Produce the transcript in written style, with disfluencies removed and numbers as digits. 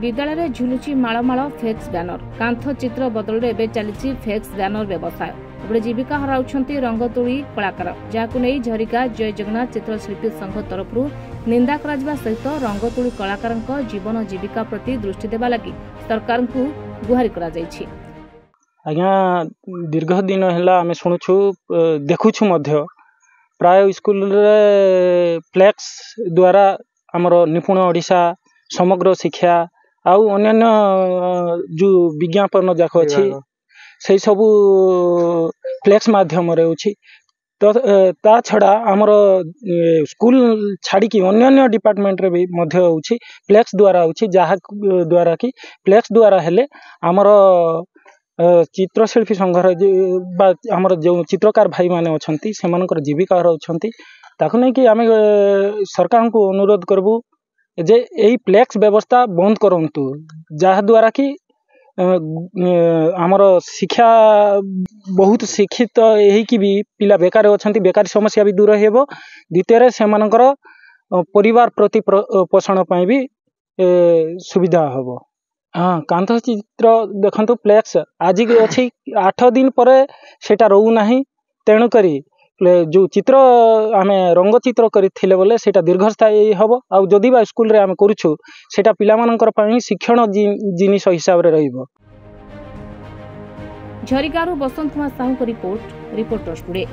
विद्यालय झुलुची माळमाळ flex banner कांथ चित्र बदल एवं चली फ्लेक्स बैनर व्यवसाय एवं जीविका हराउछंती रंगतोली कलाकार जहां नहीं झरिका जय जगन्नाथ चित्रशिल्पी संघ तरफ निंदा करा सहित रंगतोली कलाकार जीवन जीविका प्रति दृष्टि देवा लगी सरकार को गुहारी करा जायछि। आज्ञा दीर्घ दिन है आम शुणुछु देखुछु मध्य प्राय स्कूल फ्लेक्स द्वारा आमर निपुण ओडिशा समग्र शिक्षा आउ अन्य जो विज्ञापन जाक अच्छी से सब फ्लेक्स माध्यम तो ता छड़ा आमर स्कूल छाड़ी अन्य डिपार्टमेंट रे भी मध्य होछि फ्लेक्स द्वारा होछि जहा द्वारा कि फ्लेक्स द्वारा हेले आमर चित्रशिल्पी संघर आमर जो चित्रकार भाई माने अछंती सेमानकर जीविका रहउछंती ताकु नै कि आमे सरकार को अनुरोध करबू जे यही फ्लेक्स व्यवस्था बंद करंतु जहा द्वारा कि आमर शिक्षा बहुत शिक्षित यही कि भी पिला बेकार अछंती बेकारी समस्या भी दूर हेबो द्वितीय सेमानकर परिवार प्रति पोषण पई भी सुविधा हबो। हाँ कांथ चित्र देखंतु फ्लेक्स आज अच्छी 8 दिन पर सेटा रहू नाही तेणु करी जो चित्र आम रंग चित्र करथिले बोले सेटा दीर्घस्थायी हबो आ जदि बा स्कूल रे आम करूछु सेटा पिला मानकर पई शिक्षण जिनिस हिसाब रे रहइबो। झरिकारू बसंत कुमार साहू को रिपोर्टर्स टुडे।